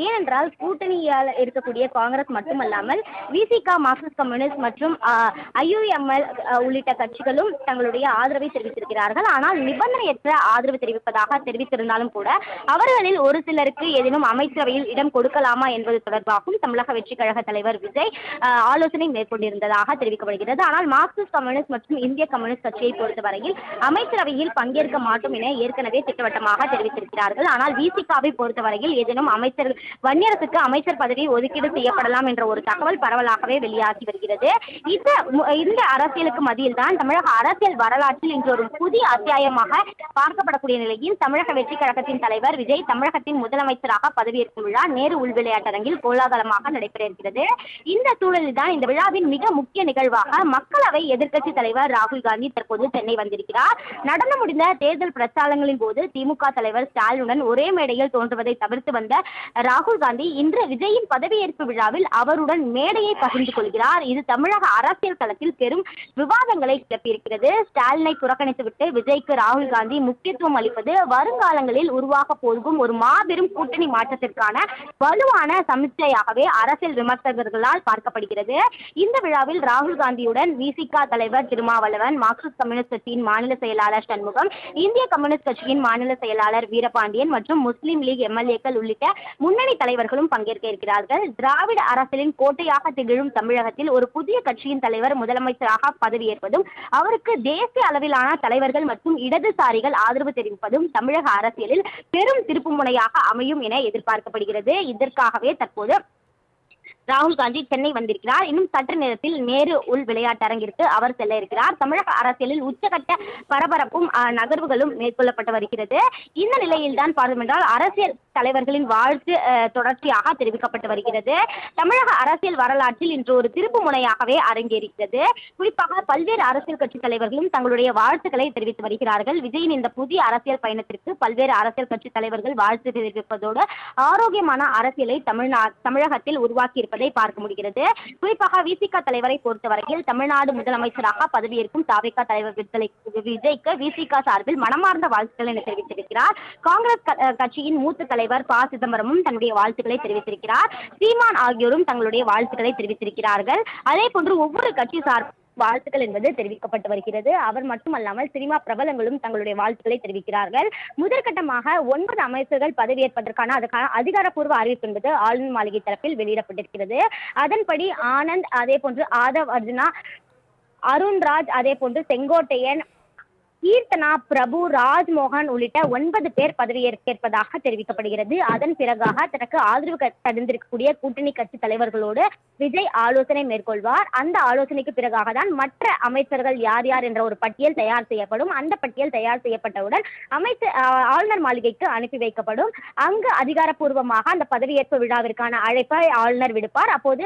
ஏனென்றால் கூட்டணியால் இருக்கக்கூடிய காங்கிரஸ் மட்டுமல்லாமல் விசிக, மார்க்சிஸ்ட் கம்யூனிஸ்ட் மற்றும் IUML உள்ளிட்ட கட்சிகளும் தங்களுடைய ஆதரவை தெரிவித்திருக்கிறார்கள். ஆனால் நிபந்தனையற்ற ஆதரவு தெரிவிப்பதாக தெரிவித்திருந்தாலும் கூட அவர்களில் ஒரு சிலருக்கு ஏதேனும் அமைச்சரவையில் இடம் கொடுக்கலாமா என்பது தொடர்பாகவும் தமிழக வெற்றி கழக தலைவர் விஜய் ஆலோசனை மேற்கொண்டிருந்ததாக தெரிவிக்கப்படுகிறது. ஆனால் மார்க்சிஸ்ட் கம்யூனிஸ்ட் மற்றும் இந்திய கம்யூனிஸ்ட் கட்சியை பொறுத்தவரையில் அமைச்சரவையில் பங்கேற்க மாட்டோம் என ஏற்கனவே திட்டவட்டமாக தெரிவித்திருக்கிறார்கள். ஆனால் விசிகாவை பொறுத்தவரையில் ஏதேனும் வன்னியரசுக்கு அமைச்சர் பதவி ஒதுக்கீடு செய்யப்படலாம் என்ற ஒரு தகவல் பரவலாகவே வெளியாகி வருகிறது. இந்த அரசியலுக்கு மத்தியில் தான் தமிழக அரசியல் வரலாற்றில் இன்று ஒரு புதிய அத்தியாயமாக பார்க்கப்படக்கூடிய நிலையில் தமிழக வெற்றி கழகத்தின் தலைவர் விஜய் தமிழகத்தின் முதலமைச்சராக பதவியேற்கும் விழா நேரு உள் விளையாட்டரங்கில் கோலாகலமாக நடைபெற இருக்கிறது. இந்த சூழலில் தான் இந்த விழாவின் மிக முக்கிய நிகழ்வாக மக்களவை எதிர்க்கட்சி தலைவர் ராகுல் காந்தி தற்போது சென்னை வந்திருக்கிறார். நடந்து முடிந்த தேர்தல் பிரச்சாரங்களின் போது திமுக தலைவர் ஸ்டாலினுடன் ஒரே மேடையில் தோன்றுவதை தவிர்த்து வந்த ராகுல் காந்தி இன்று விஜயின் பதவியேற்பு விழாவில் அவருடன் மேடையை பகிர்ந்து கொள்கிறார். இது தமிழக அரசியல் களத்தில் பெரும் விவாதங்களை கிளப்பியிருக்கிறது. ஸ்டாலினை புறக்கணித்துவிட்டு விஜய்க்கு ராகுல் காந்தி முக்கியத்துவம் அளிப்பது வருங்காலங்களில் உருவாக போகும் ஒரு மாபெரும் கூட்டணி மாற்றத்திற்கான வலுவான சமிச்சையாகவே அரசியல் விமர்சகர்களால் பார்க்கப்படுகிறது. இந்த விழாவில் ராகுல் காந்தியுடன் விசிக தலைவர் திருமாவளவன், மார்க்சிஸ்ட் கம்யூனிஸ்ட் கட்சியின் மாநில செயலாளர் சண்முகம், இந்திய கம்யூனிஸ்ட் கட்சியின் மாநில செயலாளர் வீரபாண்டியன் மற்றும் முஸ்லீம் லீக் MLA-க்கள் உள்ளிட்ட முன்னணி தலைவர்களும் பங்கேற்க இருக்கிறார்கள். திராவிட அரசியலின் கோட்டையாக திகழும் தமிழகத்தில் ஒரு புதிய கட்சியின் தலைவர் முதலமைச்சராக பதவியேற்பதும் அவருக்கு தேசிய அளவிலான தலைவர்கள் மற்றும் இடதுசாரிகள் ஆதரவு தெரிவிப்பதும் தமிழக அரசியலில் பெரும் திருப்புமுனையாக அமையும் என எதிர்பார்க்கப்படுகிறது. இதற்காகவே தற்போது ராகுல் காந்தி சென்னை வந்திருக்கிறார். இன்னும் சற்று நேரத்தில் நேரு உள் விளையாட்டரங்கிற்கு அவர் செல்ல இருக்கிறார். தமிழக அரசியலில் உச்சகட்ட பரபரப்பும் நகர்வுகளும் மேற்கொள்ளப்பட்டு வருகிறது. இந்த நிலையில் தான் பார்த்தோம் என்றால் அரசியல் தலைவர்களின் வாழ்த்து தொடர்ச்சியாக தெரிவிக்கப்பட்டு வருகிறது. தமிழக அரசியல் வரலாற்றில் இன்று ஒரு திருப்பு முனையாகவே அரங்கேறுகிறது. குறிப்பாக பல்வேறு அரசியல் கட்சி தலைவர்களும் தங்களுடைய வாழ்த்துக்களை தெரிவித்து வருகிறார்கள். விஜயின் இந்த புதிய அரசியல் பயணத்திற்கு பல்வேறு அரசியல் கட்சி தலைவர்கள் வாழ்த்து தெரிவிப்பதோடு ஆரோக்கியமான அரசியலை தமிழகத்தில் உருவாக்கி இருப்பதை பார்க்க முடிகிறது. குறிப்பாக விசிக தலைவரை பொறுத்தவரையில் தமிழ்நாடு முதலமைச்சராக பதவியேற்கும் தாவேகா தலைவர் விஜய்க்கு விசிக சார்பில் மனமார்ந்த வாழ்த்துக்களை தெரிவித்திருக்கிறார். காங்கிரஸ் கட்சியின் மூத்த தலைவர் ப. சிதம்பரமும் தன்னுடைய வாழ்த்துக்களை தெரிவித்திருக்கிறார். சீமான் ஆகியோரும் தங்களுடைய வாழ்த்துக்களை தெரிவித்திருக்கிறார்கள். அதே போன்று ஒவ்வொரு கட்சி வாழ்த்துக்கள் என்பது தெரிவிக்கப்பட்டு வருகிறது. அவர் மட்டுமல்லாமல் சினிமா பிரபலங்களும் தங்களுடைய வாழ்த்துக்களை தெரிவிக்கிறார்கள். முதற்கட்டமாக 9 அமைச்சர்கள் பதவியேற்பதற்கான அதிகாரப்பூர்வ அறிவிப்பு என்பது ஆளுநர் மாளிகை தரப்பில் வெளியிடப்பட்டிருக்கிறது. அதன்படி ஆனந்த், அதே போன்று ஆதவ் அர்ஜுனா, அருண்ராஜ், அதே போன்று செங்கோட்டையன், கீர்த்தனா, பிரபு, ராஜ்மோகன் உள்ளிட்ட 9 பேர் பதவியேற்பதாக தெரிவிக்கப்படுகிறது. அதன் பிறகாக தனக்கு ஆதரவு தந்திருக்கக்கூடிய கூட்டணி கட்சி தலைவர்களோடு விஜய் ஆலோசனை மேற்கொள்வார். அந்த ஆலோசனைக்கு பிறகாக தான் மற்ற அமைச்சர்கள் யார் யார் என்ற ஒரு பட்டியல் தயார் செய்யப்படும். அந்த பட்டியல் தயார் செய்யப்பட்டவுடன் ஆளுநர் மாளிகைக்கு அனுப்பி வைக்கப்படும். அங்கு அதிகாரப்பூர்வமாக அந்த பதவியேற்பு விழாவிற்கான அழைப்பை ஆளுநர் விடுப்பார். அப்போது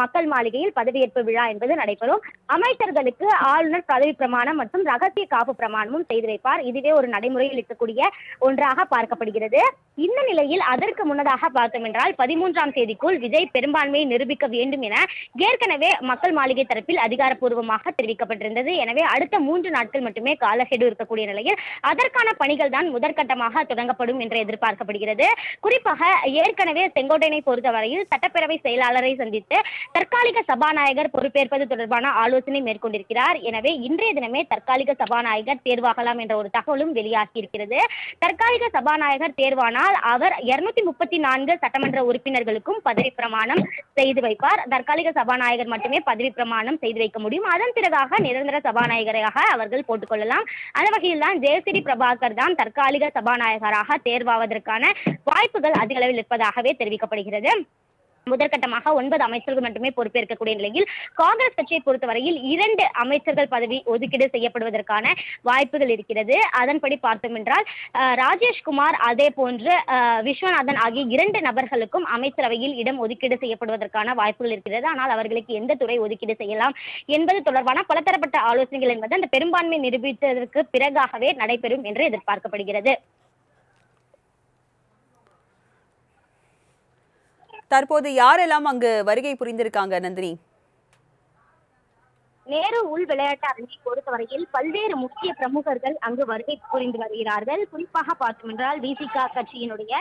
மக்கள் மாளிகையில் பதவியேற்பு விழா என்பது நடைபெறும். அமைச்சர்களுக்கு ஆளுநர் பதவி பிரமாணம் மற்றும் ரகசிய காப்பு பிரமாணம் பிரமாணமும் செய்து வைப்பார். இதுவே ஒரு நடைமுறையில் இருக்கக்கூடிய ஒன்றாக பார்க்கப்படுகிறது. இந்த நிலையில் அதற்கு முன்னதாக பார்த்தோம் என்றால் 13ஆம் தேதிக்குள் விஜய் பெரும்பான்மையை நிரூபிக்க வேண்டும் என ஏற்கனவே மக்கள் மாளிகை தரப்பில் அதிகாரப்பூர்வமாக தெரிவிக்கப்பட்டிருந்தது. எனவே அடுத்த 3 நாட்கள் மட்டுமே காலக்கெடு இருக்கக்கூடிய நிலையில் அதற்கான பணிகள் தான் முதற்கட்டமாக தொடங்கப்படும் என்று எதிர்பார்க்கப்படுகிறது. குறிப்பாக ஏற்கனவே செங்கோட்டையனை பொறுத்தவரையில் சட்டப்பேரவை செயலாளரை சந்தித்து தற்காலிக சபாநாயகர் பொறுப்பேற்பது தொடர்பான ஆலோசனை மேற்கொண்டிருக்கிறார். எனவே இன்றைய தினமே தற்காலிக சபாநாயகர் தேர்வாகலாம் என்ற ஒரு தகவலும் வெளியாகி இருக்கிறது. தற்காலிக சபாநாயகர் தேர்வானால் அவர் 234 சட்டமன்ற உறுப்பினர்களுக்கும் பதவி பிரமாணம் செய்து வைப்பார். தற்காலிக சபாநாயகர் மட்டுமே பதவி பிரமாணம் செய்து வைக்க முடியும். அதன் பிறகாக நிரந்தர சபாநாயகராக அவர்கள் போட்டுக்கொள்ளலாம். அந்த வகையில் தான் ஜே.சி.டி. பிரபாகர் தான் தற்காலிக சபாநாயகராக தேர்வாவதற்கான வாய்ப்புகள் அதிக அளவில் இருப்பதாகவே தெரிவிக்கப்படுகிறது. முதற்கட்டமாக 9 அமைச்சர்கள் மட்டுமே பொறுப்பேற்கக்கூடிய நிலையில் காங்கிரஸ் கட்சியை பொறுத்தவரையில் 2 அமைச்சர்கள் பதவி ஒதுக்கீடு செய்யப்படுவதற்கான வாய்ப்புகள் இருக்கிறது. அதன்படி பார்த்தோம் என்றால் ராஜேஷ்குமார் அதே போன்று விஸ்வநாதன் ஆகிய 2 நபர்களுக்கும் அமைச்சரவையில் இடம் ஒதுக்கீடு செய்யப்படுவதற்கான வாய்ப்புகள் இருக்கிறது. ஆனால் அவர்களுக்கு எந்த துறை ஒதுக்கீடு செய்யலாம் என்பது தொடர்பான பலதரப்பட்ட ஆலோசனைகள் என்பது அந்த பெரும்பான்மை நிரூபித்ததற்கு பிறகாகவே நடைபெறும் என்று எதிர்பார்க்கப்படுகிறது. தற்போது யாரெல்லாம் அங்கு வருகை புரிந்திருக்காங்க நந்தினி? நேரு உள் விளையாட்டு அரங்கை பொறுத்தவரையில் பல்வேறு முக்கிய பிரமுகர்கள் அங்கு வருகை புரிந்து வருகிறார்கள். குறிப்பாக பார்த்தோம் என்றால் விசிக கட்சியினுடைய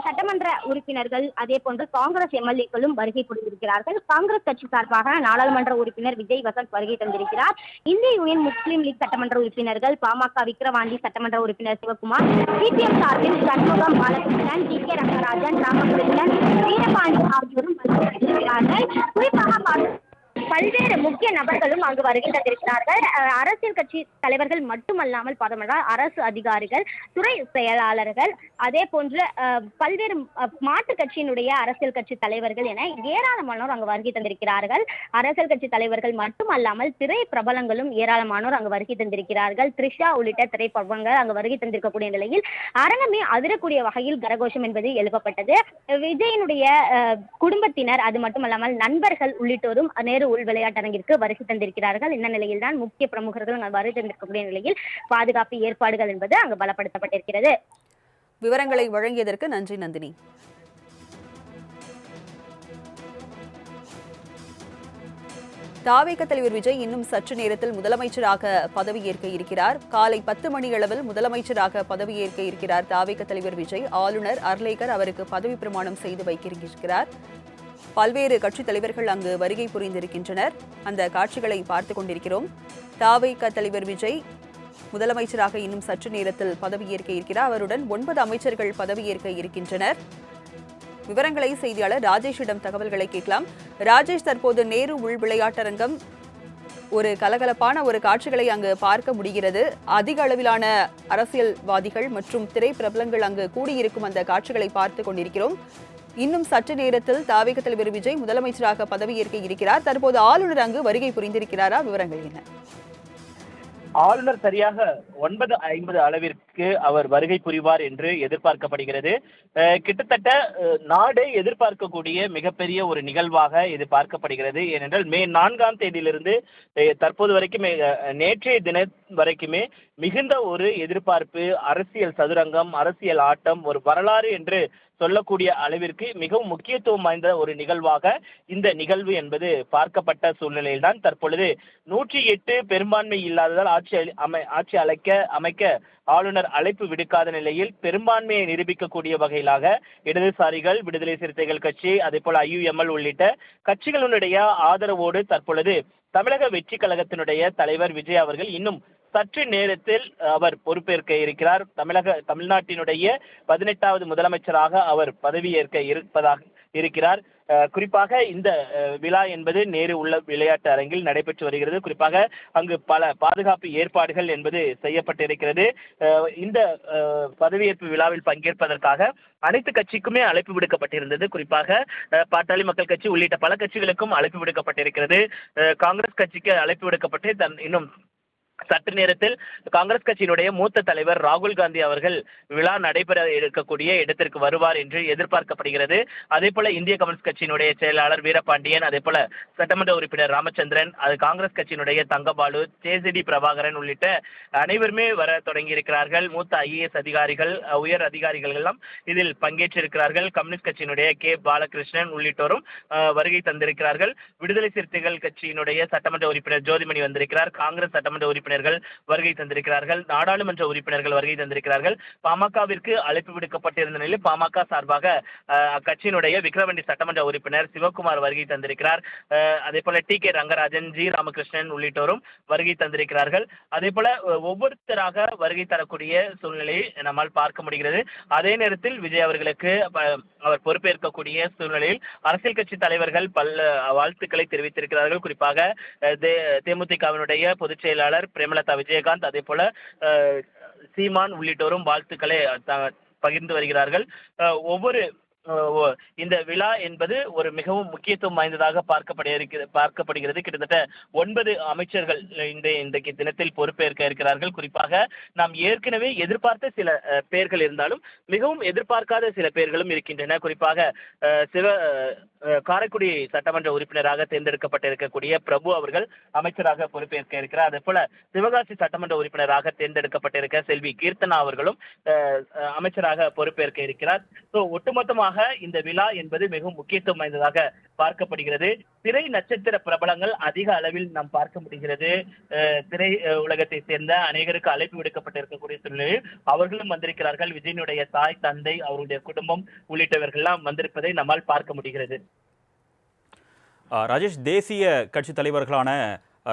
சட்டமன்ற உறுப்பினர்கள் அதே போன்று காங்கிரஸ் எம்எல்ஏக்களும் வருகை புரிந்திருக்கிறார்கள். காங்கிரஸ் கட்சி சார்பாக நாடாளுமன்ற உறுப்பினர் விஜய் வசந்த் வருகை தந்திருக்கிறார். இந்திய யூனியன் முஸ்லீம் லீக் சட்டமன்ற உறுப்பினர்கள், பாமக விக்கிரவாண்டி சட்டமன்ற உறுப்பினர் சிவகுமார், சிபிஎம் சார்பில் சண்முகம், பாலகிருஷ்ணன், டி.கே. ரங்கராஜன், ராமகிருஷ்ணன், வீரபாண்டி ஆகியோரும் வருகை தந்திருக்கிறார்கள். குறிப்பாக பல்வேறு முக்கிய நபர்களும் அங்கு வருகை தந்திருக்கிறார்கள். அரசியல் கட்சி தலைவர்கள் மட்டுமல்லாமல் பார்த்தோம்னால் அரசு அதிகாரிகள், துறை செயலாளர்கள், அதே போன்று பல்வேறு மாற்றுக் கட்சியினுடைய அரசியல் கட்சி தலைவர்கள் என ஏராளமானோர் அங்கு வருகை தந்திருக்கிறார்கள். அரசியல் கட்சி தலைவர்கள் மட்டுமல்லாமல் திரை பிரபலங்களும் ஏராளமானோர் அங்கு வருகை தந்திருக்கிறார்கள். த்ரிஷா உள்ளிட்ட திரை பிரபலங்கள் அங்கு வருகை தந்திருக்கக்கூடிய நிலையில் அரங்கமே அதிரக்கூடிய வகையில் கரகோஷம் என்பது எழுப்பப்பட்டது. விஜயனுடைய குடும்பத்தினர் அது மட்டுமல்லாமல் நண்பர்கள் உள்ளிட்டோரும் நேரு உள் விளையாட்டரங்கிற்கு வருகை தந்திருக்கிறார்கள். இந்த நிலையில் தான் முக்கிய பிரமுகர்கள் வருகை தந்திருக்கக்கூடிய நிலையில் பாதுகாப்பு ஏற்பாடுகள் என்பது அங்கு பலப்படுத்தப்பட்டிருக்கிறது. விவரங்களை வழங்கியதற்கு நன்றி நந்தினி. தாவேக தலைவர் விஜய் இன்னும் சற்று நேரத்தில் முதலமைச்சராக பதவியேற்க இருக்கிறார். காலை 10 மணியளவில் முதலமைச்சராக பதவியேற்க இருக்கிறார் தாவேக தலைவர் விஜய். ஆளுநர் அர்லேக்கர் அவருக்கு பதவி பிரமாணம் செய்து வைக்கிறார். பல்வேறு கட்சித் தலைவர்கள் அங்கு வருகை புரிந்திருக்கின்றனர். அந்த காட்சிகளை பார்த்துக் கொண்டிருக்கிறோம். தாவேக தலைவர் விஜய் முதலமைச்சராக இன்னும் சற்று நேரத்தில் பதவியேற்க இருக்கிறார். அவருடன் 9 அமைச்சர்கள் பதவியேற்க இருக்கின்றனர். விவரங்களை செய்தியாளர் ராஜேஷிடம் தகவல்களை கேட்கலாம். ராஜேஷ், தற்போது நேரு உள் விளையாட்டரங்கம் ஒரு கலகலப்பான ஒரு காட்சிகளை அங்கு பார்க்க முடிகிறது. அதிக அளவிலான அரசியல்வாதிகள் மற்றும் திரை பிரபலங்கள் அங்கு கூடியிருக்கும் அந்த காட்சிகளை பார்த்து கொண்டிருக்கிறோம். இன்னும் சற்று நேரத்தில் தாவேக தலைவர் விஜய் முதலமைச்சராக பதவியேற்க இருக்கிறார். தற்போது ஆளுநர் அங்கு வருகை புரிந்திருக்கிறாரா? விவரங்கள் என்ன? ஆளுநர் சரியாக 9:50 அளவிற்கு அவர் வருகை புரிவார் என்று எதிர்பார்க்கப்படுகிறது. கிட்டத்தட்ட நாடே எதிர்பார்க்கக்கூடிய மிகப்பெரிய ஒரு நிகழ்வாக இது பார்க்கப்படுகிறது. ஏனென்றால் மே 4ஆம் தேதியிலிருந்து தற்போது வரைக்கும் நேற்றைய தினம் வரைக்குமே மிகுந்த ஒரு எதிர்பார்ப்பு, அரசியல் சதுரங்கம், அரசியல் ஆட்டம், ஒரு வரலாறு என்று சொல்லக்கூடிய அளவிற்கு மிகவும் முக்கியத்துவம் வாய்ந்த ஒரு நிகழ்வாக இந்த நிகழ்வு என்பது பார்க்கப்பட்ட சூழ்நிலையில்தான் தற்பொழுது 108 பெரும்பான்மை இல்லாததால் ஆட்சி அமைக்க ஆளுநர் அழைப்பு விடுக்காத நிலையில் பெரும்பான்மையை நிரூபிக்கக்கூடிய வகையிலாக இடதுசாரிகள், விடுதலை சிறுத்தைகள் கட்சி, அதே போல IUML உள்ளிட்ட கட்சிகளுடைய ஆதரவோடு தற்பொழுது தமிழக வெற்றி கழகத்தினுடைய தலைவர் விஜய் அவர்கள் இன்னும் சற்று நேரத்தில் அவர் பொறுப்பேற்க இருக்கிறார். தமிழ்நாட்டினுடைய 18வது முதலமைச்சராக அவர் பதவியேற்க இருக்கிறார். குறிப்பாக இந்த விழா என்பது நேரு உள்ள விளையாட்டு அரங்கில் நடைபெற்று வருகிறது. குறிப்பாக அங்கு பல பாதுகாப்பு ஏற்பாடுகள் என்பது செய்யப்பட்டிருக்கிறது. இந்த பதவியேற்பு விழாவில் பங்கேற்பதற்காக அனைத்து கட்சிக்குமே அழைப்பு விடுக்கப்பட்டிருந்தது. குறிப்பாக பாட்டாளி மக்கள் கட்சி உள்ளிட்ட பல கட்சிகளுக்கும் அழைப்பு விடுக்கப்பட்டிருக்கிறது. காங்கிரஸ் கட்சிக்கு அழைப்பு விடுக்கப்பட்டு இன்னும் சற்று நேரத்தில் காங்கிரஸ் கட்சியினுடைய மூத்த தலைவர் ராகுல் காந்தி அவர்கள் விழா நடைபெற இருக்கக்கூடிய இடத்திற்கு வருவார் என்று எதிர்பார்க்கப்படுகிறது. அதே போல இந்திய கம்யூனிஸ்ட் கட்சியினுடைய செயலாளர் வீரபாண்டியன், அதே போல சட்டமன்ற உறுப்பினர் ராமச்சந்திரன், அது காங்கிரஸ் கட்சியினுடைய தங்கபாலு, ஜேசிடி பிரபாகரன் உள்ளிட்ட அனைவருமே வர தொடங்கி இருக்கிறார்கள். மூத்த IAS அதிகாரிகள், உயர் அதிகாரிகள் எல்லாம் இதில் பங்கேற்றிருக்கிறார்கள். கம்யூனிஸ்ட் கட்சியினுடைய கே பாலகிருஷ்ணன் உள்ளிட்டோரும் வருகை தந்திருக்கிறார்கள். விடுதலை சிறுத்தைகள் கட்சியினுடைய சட்டமன்ற உறுப்பினர் ஜோதிமணி வந்திருக்கிறார். காங்கிரஸ் சட்டமன்ற உறுப்பினர்கள் வருகை தந்திருக்கிறார்கள். நாடாளுமன்ற உறுப்பினர்கள் வருகை தந்திருக்கிறார்கள். பாமகவிற்கு அழைப்பு விடுக்கப்பட்டிருந்த நிலையில் பாமக சார்பாக அக்கட்சியினுடைய விக்கிரவண்டி சட்டமன்ற உறுப்பினர் சிவகுமார் வருகை தந்திருக்கிறார். அதே போல TK ரங்கராஜன், G ராமகிருஷ்ணன் உள்ளிட்டோரும் வருகை தந்திருக்கிறார்கள். அதே போல ஒவ்வொருத்தராக வருகை தரக்கூடிய சூழ்நிலையை நம்மால் பார்க்க முடிகிறது. அதே நேரத்தில் விஜய் அவர்களுக்கு அவர் பொறுப்பேற்கக்கூடிய சூழ்நிலையில் அரசியல் கட்சி தலைவர்கள் பல வாழ்த்துக்களை தெரிவித்திருக்கிறார்கள். குறிப்பாக தேமுதிகவினுடைய பொதுச் செயலாளர் பிரேமலதா விஜயகாந்த், அதே போல சீமான் உள்ளிட்டோரும் வாழ்த்துக்களை பகிர்ந்து வருகிறார்கள். ஒவ்வொரு இந்த விழா என்பது ஒரு மிகவும் முக்கியத்துவம் வாய்ந்ததாக பார்க்கப்படுகிறது. கிட்டத்தட்ட 9 அமைச்சர்கள் இன்றைக்கு தினத்தில் பொறுப்பேற்க இருக்கிறார்கள். குறிப்பாக நாம் ஏற்கனவே எதிர்பார்த்த சில பெயர்கள் இருந்தாலும் மிகவும் எதிர்பார்க்காத சில பெயர்களும் இருக்கின்றன. குறிப்பாக காரைக்குடி சட்டமன்ற உறுப்பினராக தேர்ந்தெடுக்கப்பட்டிருக்கக்கூடிய பிரபு அவர்கள் அமைச்சராக பொறுப்பேற்க இருக்கிறார். அதே போல சிவகாசி சட்டமன்ற உறுப்பினராக தேர்ந்தெடுக்கப்பட்டிருக்க செல்வி கீர்த்தனா அவர்களும் அமைச்சராக பொறுப்பேற்க இருக்கிறார். ஒட்டுமொத்தமாக இந்த விழா என்பது மிகவும் முக்கியத்துவம் வாய்ந்ததாக பார்க்கப்படுகிறது. திரை நட்சத்திர பிரபலங்கள் அதிக அளவில் நாம் பார்க்க முடிகிறது. திரை உலகத்தை சேர்ந்த அநேகருக்கு அழைப்பு விடுக்கப்பட்டிருக்கக்கூடிய சூழ்நிலையில் அவர்களும் வந்திருக்கிறார்கள். விஜயனுடைய தாய், தந்தை, அவருடைய குடும்பம் உள்ளிட்டவர்கள் எல்லாம் வந்திருப்பதை நம்மால் பார்க்க முடிகிறது. ராஜேஷ், தேசிய கட்சி தலைவர்களான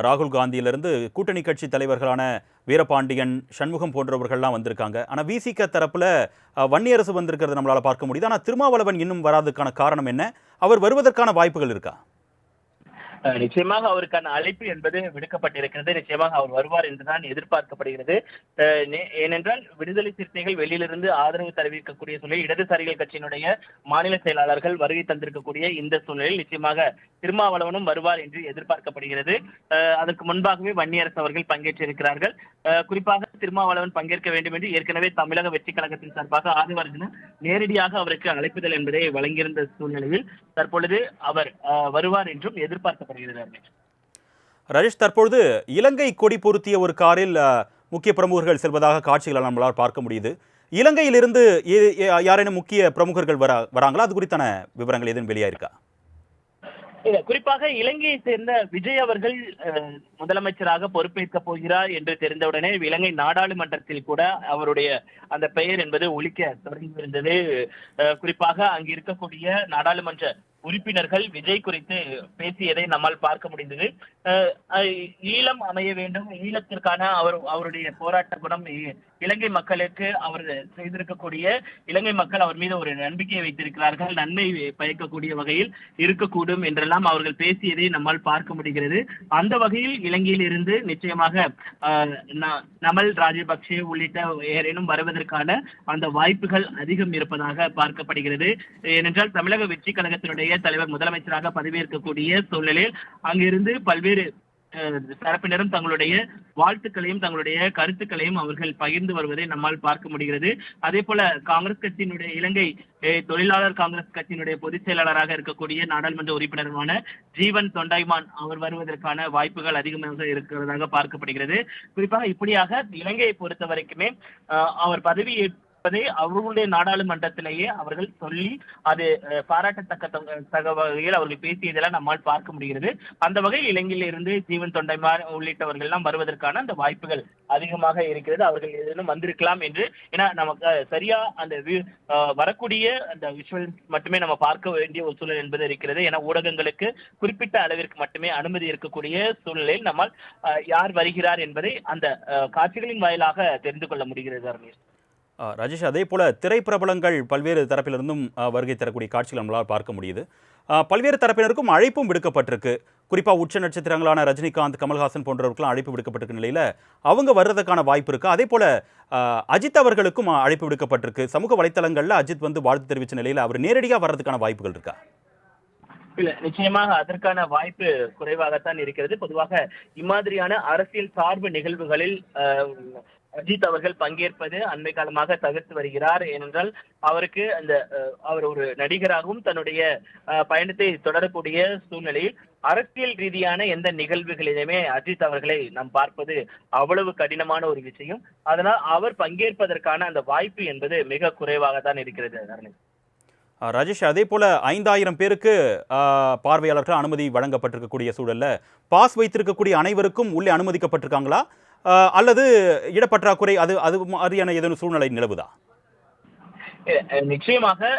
ராகுல் காந்தியிலிருந்து கூட்டணி கட்சி தலைவர்களான வீரபாண்டியன், சண்முகம் போன்றவர்கள்லாம் வந்திருக்காங்க. ஆனால் VCK தரப்புல வன்னியரசு வந்திருக்கிறது நம்மளால பார்க்க முடியுது. ஆனால் திருமாவளவன் இன்னும் வராததுக்கான காரணம் என்ன? அவர் வருவதற்கான வாய்ப்புகள் இருக்கா? நிச்சயமாக அவருக்கான அழைப்பு என்பது விடுக்கப்பட்டிருக்கிறது. நிச்சயமாக அவர் வருவார் என்றுதான் எதிர்பார்க்கப்படுகிறது. ஏனென்றால் விடுதலை சிறுத்தைகள் வெளியிலிருந்து ஆதரவு தெரிவிக்கக்கூடிய சூழலில் இடதுசாரிகள் கட்சியினுடைய மாநில செயலாளர்கள் வருகை தந்திருக்கக்கூடிய இந்த சூழலில் நிச்சயமாக திருமாவளவனும் வருவார் என்று எதிர்பார்க்கப்படுகிறது. அதற்கு முன்பாகவே வன்னியரசு அவர்கள் பங்கேற்றிருக்கிறார்கள். குறிப்பாக திருமாவளவன் பங்கேற்க வேண்டும் என்று ஏற்கனவே தமிழக வெற்றி கழகத்தின் சார்பாக ஆதிவர்ஜன நேரடியாக அவருக்கு அழைப்புதல் என்பதை வழங்கியிருந்த சூழ்நிலையில் தற்பொழுது அவர் வருவார் என்றும் எதிர்பார்க்க. ராஜேஷ், தற்பொழுது இலங்கை கொடி பொருத்திய ஒரு காரில் முக்கிய பிரமுகர்கள் செல்வதாக காட்சிகளை நம்மளால் பார்க்க முடியுது. இலங்கையிலிருந்து யாரேனும் முக்கிய பிரமுகர்கள் வராங்களா? அது குறித்தான விவரங்கள் எதுவும் வெளியாயிருக்கா? குறிப்பாக இலங்கையை சேர்ந்த விஜய் அவர்கள் முதலமைச்சராக பொறுப்பேற்க போகிறார் என்று தெரிந்தவுடனே இலங்கை நாடாளுமன்றத்தில் கூட அவருடைய அந்த பெயர் என்பது ஒலிக்க தொடங்கியிருந்தது. குறிப்பாக அங்கு இருக்கக்கூடிய நாடாளுமன்ற உறுப்பினர்கள் விஜய் குறித்து பேசியதை நம்மால் பார்க்க முடிந்தது. ஈழம் அமைய வேண்டும், ஈழத்திற்கான அவருடைய போராட்ட குணம் இலங்கை மக்களுக்கு அவர் செய்திருக்கக்கூடிய இலங்கை மக்கள் அவர் மீது ஒரு நம்பிக்கையை வைத்திருக்கிறார்கள், நன்மை பயக்கக்கூடிய வகையில் இருக்கக்கூடும் என்றெல்லாம் அவர்கள் பேசியதை நம்மால் பார்க்க முடிகிறது. அந்த வகையில் இலங்கையில் இருந்து நிச்சயமாக நமல் ராஜபக்சே உள்ளிட்ட ஏறேனும் வருவதற்கான அந்த வாய்ப்புகள் அதிகம் இருப்பதாக பார்க்கப்படுகிறது. ஏனென்றால் தமிழக வெற்றி கழகத்தினுடைய தலைவர் முதலமைச்சராக பதவியேற்கக்கூடிய சூழ்நிலையில் அங்கிருந்து பல்வேறு தரப்பினரும் தங்களுடைய வாழ்த்துக்களையும் தங்களுடைய கருத்துக்களையும் அவர்கள் பகிர்ந்து வருவதை நம்மால் பார்க்க முடிகிறது. அதே போல காங்கிரஸ் கட்சியினுடைய இலங்கை தொழிலாளர் காங்கிரஸ் கட்சியினுடைய பொதுச் செயலாளராக இருக்கக்கூடிய நாடாளுமன்ற உறுப்பினருமான ஜீவன் தொண்டைமான் அவர் வருவதற்கான வாய்ப்புகள் அதிகமாக இருக்கிறதாக பார்க்கப்படுகிறது. குறிப்பாக இப்படியாக இலங்கையை பொறுத்த வரைக்குமே அவர் பதவி அவர்களுடைய நாடாளுமன்றத்திலேயே அவர்கள் சொல்லி அது பாராட்டத்தக்க வகையில் அவர்கள் பேசியதெல்லாம் நம்மால் பார்க்க முடிகிறது. அந்த வகையில் இலங்கையில் இருந்து ஜீவன் தொண்டைமான் உள்ளிட்டவர்கள் எல்லாம் வருவதற்கான அந்த வாய்ப்புகள் அதிகமாக இருக்கிறது. அவர்கள் ஏதேனும் வந்திருக்கலாம் என்று, ஏன்னா நமக்கு சரியா அந்த வரக்கூடிய அந்த விஷுவல் மட்டுமே நம்ம பார்க்க வேண்டிய ஒரு சூழல் என்பது இருக்கிறது. ஏன்னா ஊடகங்களுக்கு குறிப்பிட்ட அளவிற்கு மட்டுமே அனுமதி இருக்கக்கூடிய சூழ்நிலையில் நம்மால் யார் வருகிறார் என்பதை அந்த காட்சிகளின் வாயிலாக தெரிந்து கொள்ள முடிகிறது. ரமேஷ், ராஜேஷ், அதே போல திரைப்பிரபலங்கள் பல்வேறு தரப்பிலிருந்தும் வருகை தரக்கூடிய காட்சிகள் நம்மளால் பார்க்க முடியுது. பல்வேறு தரப்பினருக்கும் அழைப்பும் விடுக்கப்பட்டிருக்கு. குறிப்பாக உச்ச நட்சத்திரங்களான ரஜினிகாந்த், கமல்ஹாசன் போன்றவர்களுக்கும் அழைப்பு விடுக்கப்பட்டிருக்க நிலையில் அவங்க வர்றதுக்கான வாய்ப்பு இருக்குது. அதே போல் அஜித் அவர்களுக்கும் அழைப்பு விடுக்கப்பட்டிருக்கு. சமூக வலைத்தளங்களில் அஜித் வாழ்த்து தெரிவித்த நிலையில் அவர் நேரடியாக வர்றதுக்கான வாய்ப்புகள் இருக்கா? இல்ல, நிச்சயமாக அதற்கான வாய்ப்பு குறைவாகத்தான் இருக்கிறது. பொதுவாக இம்மாதிரியான அரசியல் சார்பு நிகழ்வுகளில் அஜித் அவர்கள் பங்கேற்பது அண்மை காலமாக தவிர்த்து வருகிறார். ஏனென்றால் அவருக்கு அவர் ஒரு நடிகராகவும் தன்னுடைய பயணத்தை தொடரக்கூடிய சூழ்நிலையில் அரசியல் ரீதியான எந்த நிகழ்வுகளிலுமே அஜித் அவர்களை நாம் பார்ப்பது அவ்வளவு கடினமான ஒரு விஷயம். அதனால் அவர் பங்கேற்பதற்கான அந்த வாய்ப்பு என்பது மிக குறைவாக தான் இருக்கிறது. ராஜேஷ், அதே போல 5000 பேருக்கு பார்வையாளர்கள் அனுமதி வழங்கப்பட்டிருக்கக்கூடிய சூழல்ல பாஸ் வைத்திருக்கக்கூடிய அனைவருக்கும் உள்ளே அனுமதிக்கப்பட்டிருக்காங்களா அல்லது இடப்பற்றாக்குறை அது மாதிரியான ஏதேனும் சூழ்நிலை நிலவுதா? நிச்சயமாக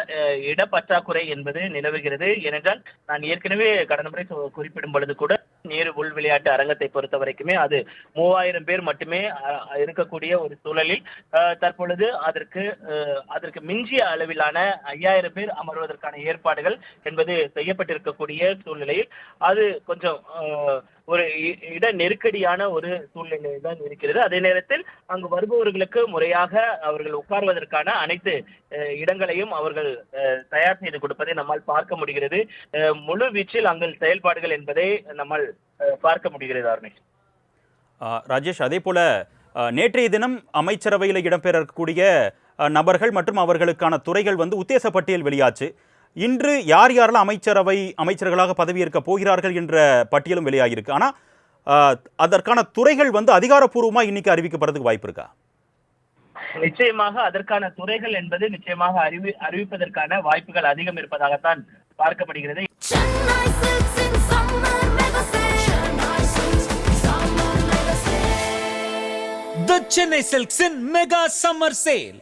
இடப்பற்றாக்குறை என்பது நிலவுகிறது. ஏனென்றால் நான் ஏற்கனவே கடந்த முறை குறிப்பிடும் பொழுது கூட நேரு உள் விளையாட்டு அரங்கத்தை பொறுத்த வரைக்குமே அது 3000 பேர் மட்டுமே இருக்கக்கூடிய ஒரு சூழலில் தற்பொழுது அதற்கு மிஞ்சிய அளவிலான 5000 பேர் அமர்வதற்கான ஏற்பாடுகள் என்பது செய்யப்பட்டிருக்கக்கூடிய சூழ்நிலையில் அது கொஞ்சம் ஒரு இட நெருக்கடியான ஒரு சூழ்நிலை தான் இருக்கிறது. அதே நேரத்தில் அங்கு வருபவர்களுக்கு முறையாக அவர்கள் உட்கார்வதற்கான அனைத்து இடங்களையும் அவர்கள் தயார் செய்து கொடுப்பதை நம்மால் பார்க்க முடிகிறது. முழு வீச்சில் அங்கு செயல்பாடுகள் என்பதை நம்மால் பார்க்க முடிகிறது. அருணேஷ், ராஜேஷ், அதே போல நேற்றைய தினம் அமைச்சரவையில் இடம்பெறக்கூடிய நபர்கள் மற்றும் அவர்களுக்கான துறைகள் உத்தேச பட்டியல் வெளியாச்சு. இன்று யார் யாரெல்லாம் அமைச்சர்களாக பதவியேற்க போகிறார்கள் என்ற பட்டியலும் வெளியாகிருக்கு. ஆனால் அதற்கான துறைகள் அதிகாரப்பூர்வமாக இன்னைக்கு அறிவிக்கப்படுறதுக்கு வாய்ப்பு இருக்கா? நிச்சயமாக அதற்கான துறைகள் என்பது நிச்சயமாக அறிவிப்பதற்கான வாய்ப்புகள் அதிகம் இருப்பதாகத்தான் பார்க்கப்படுகிறது. The Chennai Silks in Mega Summer Sale.